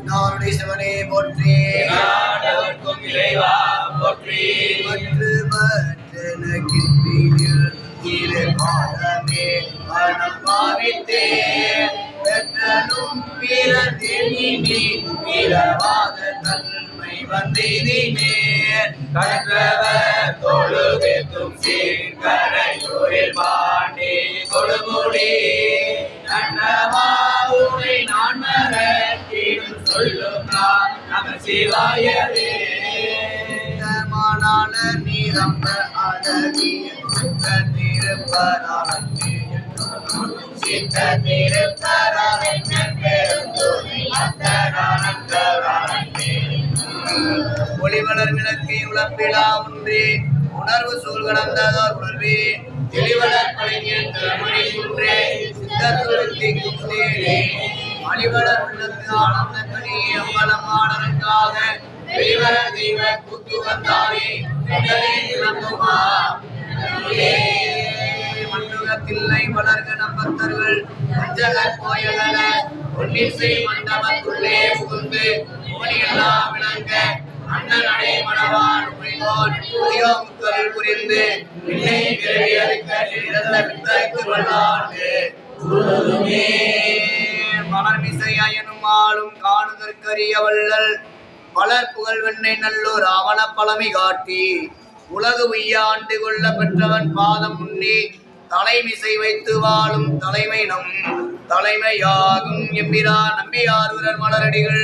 நாளுடைய சிவனே போற்றி நாடவர்க்கும் இறைவா போற்றி மற்ற மற்றனக்கின்றில் இரு பாதமே மனம் பாவித்தே பெற்றலும் பிறந்தெனினே பிறவாத தன்மை வந்தேனே கற்றவர் தொழுகெத்தும் சீர்கரையூரில் பாண்டி கொடுமுடி நன்னவா உனை நான் மறக்கிடும் சொல்லும் நான் நம சிவாயவே மானால நீரம்ப அழகிய திருப்பரானே சித்த திருப்பரான் பெருந்தோதி அத்தரானே ஒளிவளர் விளக்கை உழப்பிலா ஒன்றே உணர்வு சூழ் கடந்ததோர் உணர்வே தெளிவளர் பழகிய திருமணி ஒன்றே சித்தத்துவத்திற்கும் தேனே அழிவளர் உள்ளத்து ஆனந்த கனி அம்பலமானதற்காக வெளிவளர் தெய்வ கூத்து வந்தாரே இளங்குமா மண்ணுகத்தில்லை வளர்க நம்பத்தர்கள் பஞ்சகர் கோயலன பொன்னிசை மண்டபத்துள்ளே புகுந்து மொழியெல்லாம் விளங்க அண்ணன் அடை மணவான் உமைகோன் முத்தரில் புரிந்து பிள்ளை பிறவி அளிக்க இறந்த வித்தரித்து வல்லாண்டு மலர்மிசை அயனும் ஆளும் காணுதற்கரிய வள்ளல் பலர் புகழ் வெண்ணை நல்லூர் ஆவண பழமை காட்டி உலகு உய்யாண்டு கொள்ள பெற்றவன் பாதம் முன்னே தலைமிசை வைத்து வாழும் தலைமை நம் தலைமையாகும் எம்பிரான் நம்பியாரூரர் மலரடிகள்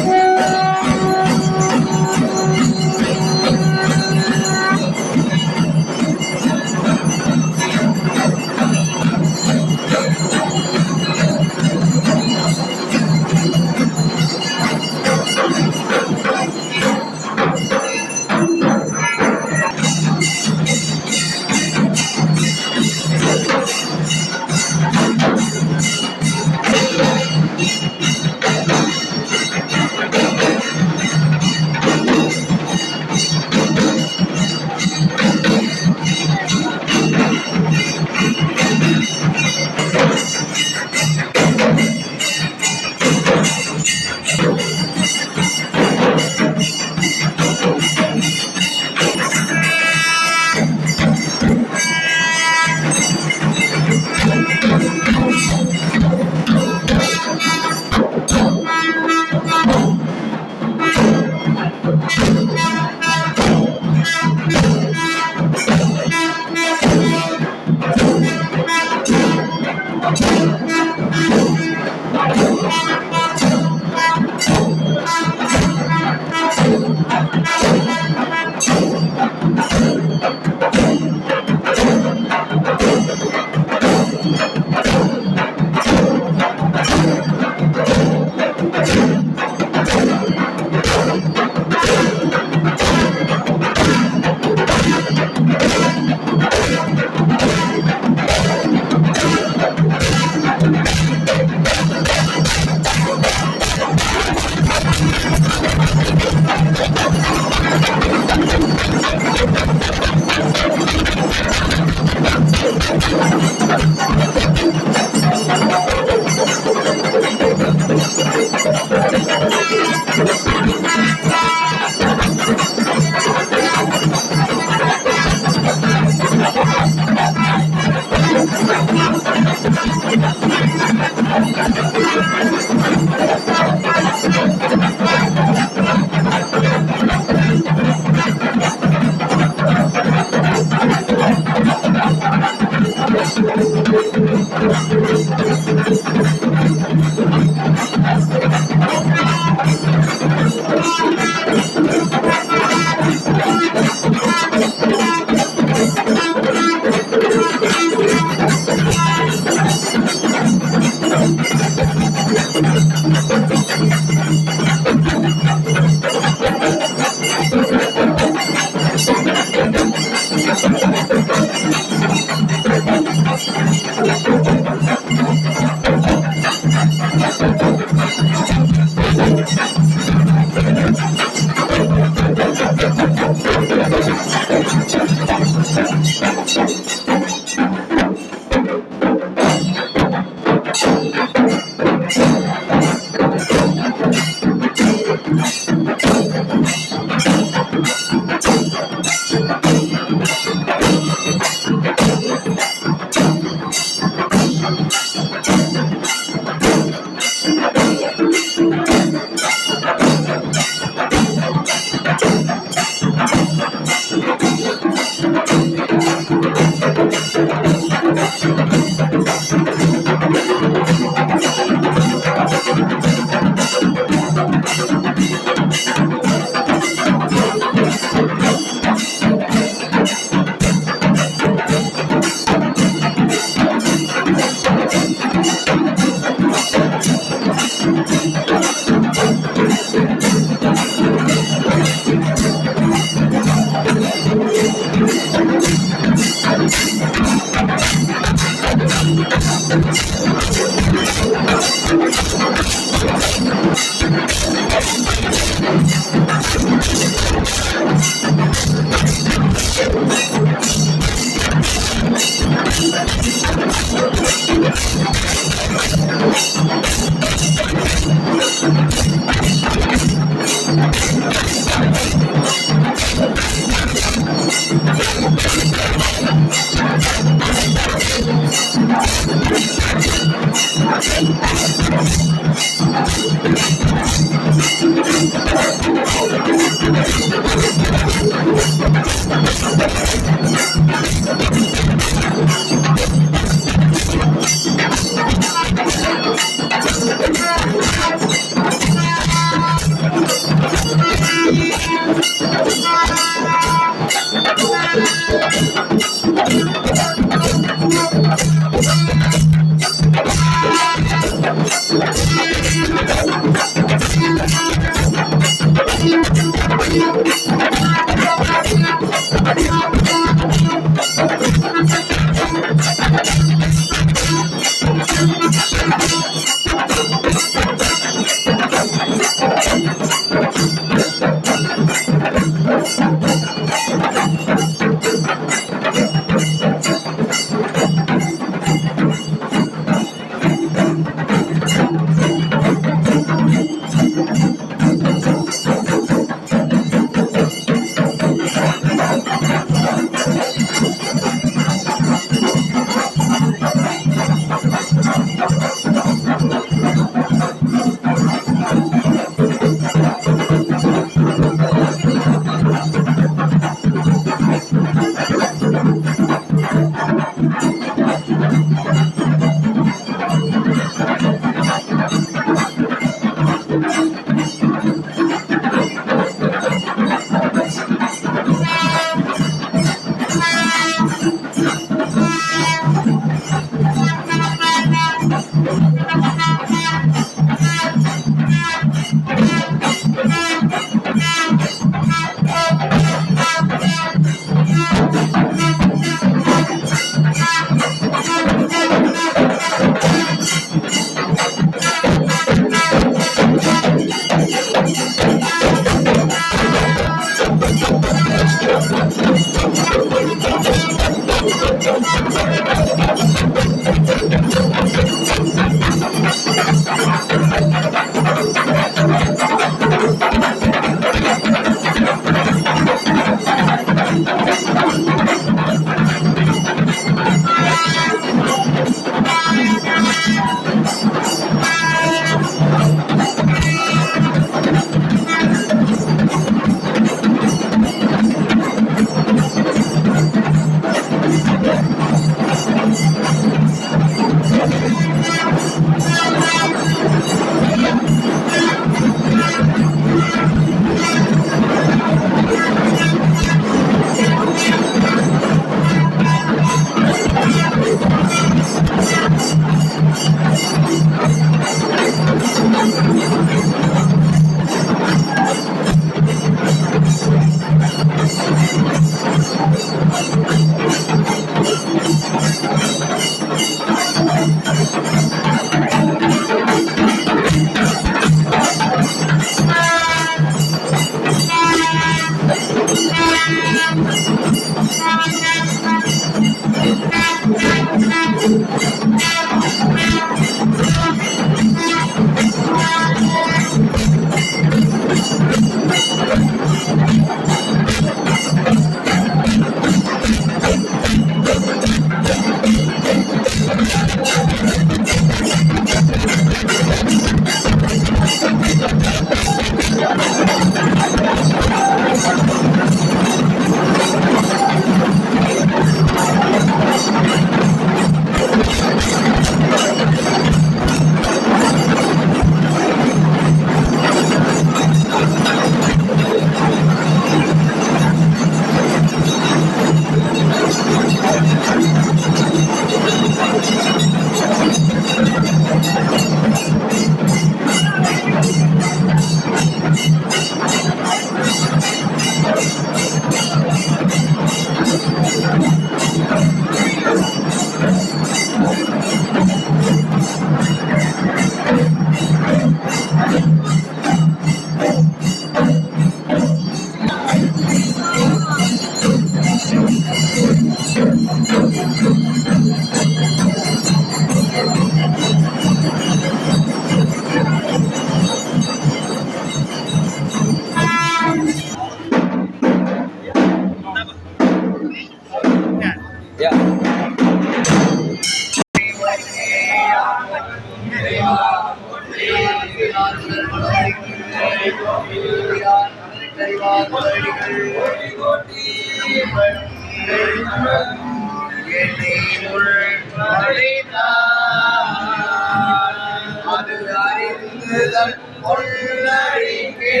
அது அறிந்துதல் கொள்ளடிக்கே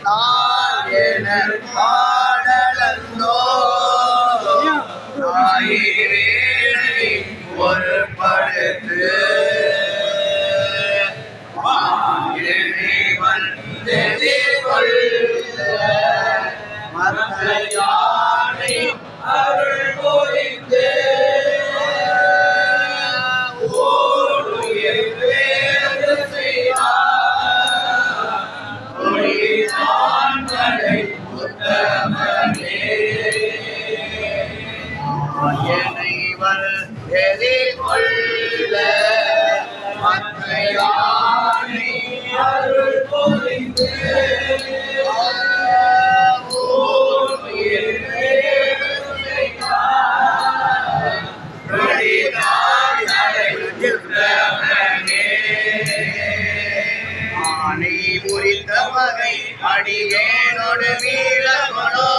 நான் என பாடலந்தோ நாயிரேனை ஒரு படுத்து யானை அருள் பொழிந்து ஓடுயிர் வேறு செய்தார் ஒளிதான்களை உத்தமனே என்னைவள் எதிர்கொள்ள மற்ற யானை அருள் பொழிந்து அடியேனோடு வீரர்களோ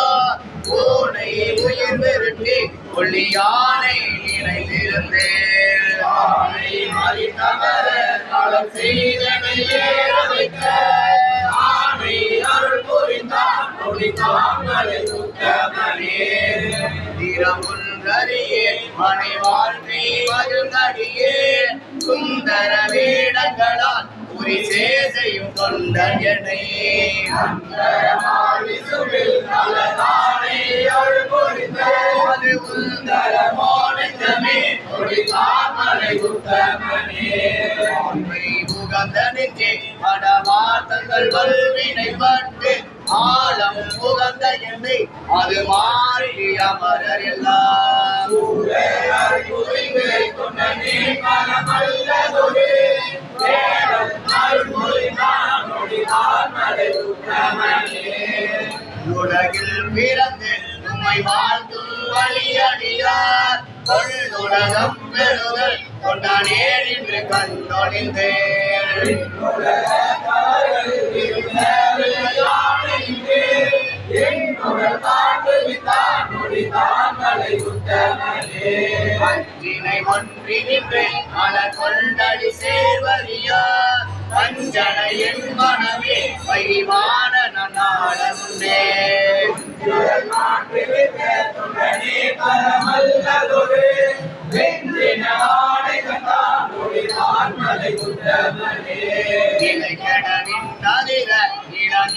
பூனை உயிர் விருட்டி ஒளியானை நினைந்திருந்தேன் ஆனை மறித்தவர களம் செய்தனையே வைக்க ஆனை அருள் புரிந்தான் ஒளிதாங்களை உத்தமனே திறமுன்கரியே மனை வாழ்க்கை மருந்தடியே சுந்தர வேடங்களால் சேசையும் கொண்டன் என்னை அது உந்தரமோனமே உகந்த நெஞ்சே படமாத்தங்கள் வல்வினை பட்டு ஆழம் உகந்த என்னை அது மாறி அமரர் எல்லாம் உலகில் பிறந்து உம்மை வாழ்த்தும் வழியடியார் உலகம் பெறுதல் கொண்டானே என்று கண்டொழிந்தேன் அஞ்சினை ஒன்றி நின்று மலர் கொண்டடி சேர்வரியா அஞ்சனை என் மனமே வைவான நாளே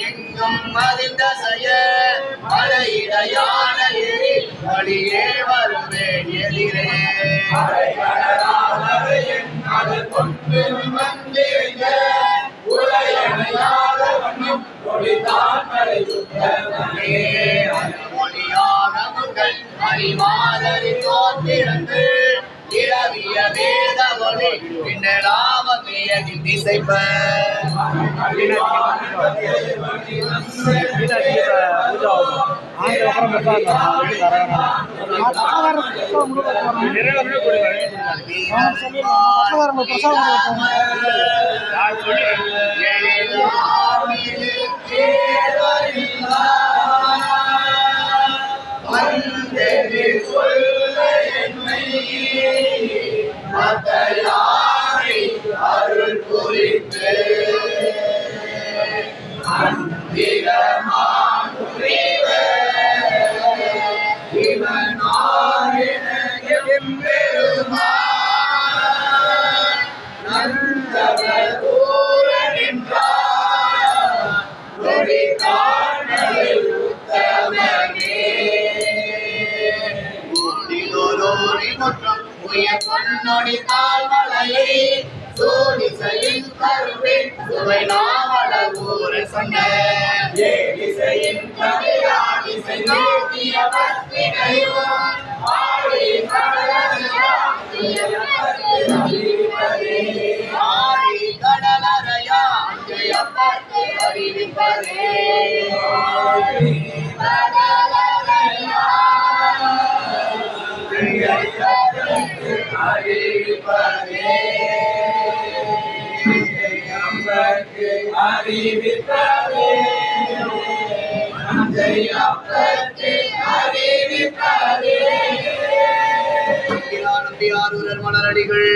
எங்கும் மதிந்த செய்ய மலையிடையான வழியே வருவேன் எதிரே மொழியாக உங்கள் அறிவாதரி தோன்றிருந்து இரவிய வேத ஒளி பின்னலாமேயதின் திசைப்ப அருள் குறித்து பொன்னொடி தாழ்மலையை சூழிசையின் கருவின் சுவை நாவலர் ஊரை சொன்ன ஏழிசையின் கவிராணிசை நீட்டிய பத்தினையும் ஆடி ஆடி கடலறையா கடலறையாப்பத்தை அறிவிப்பதே நம்பியாரூரர் மலரடிகள்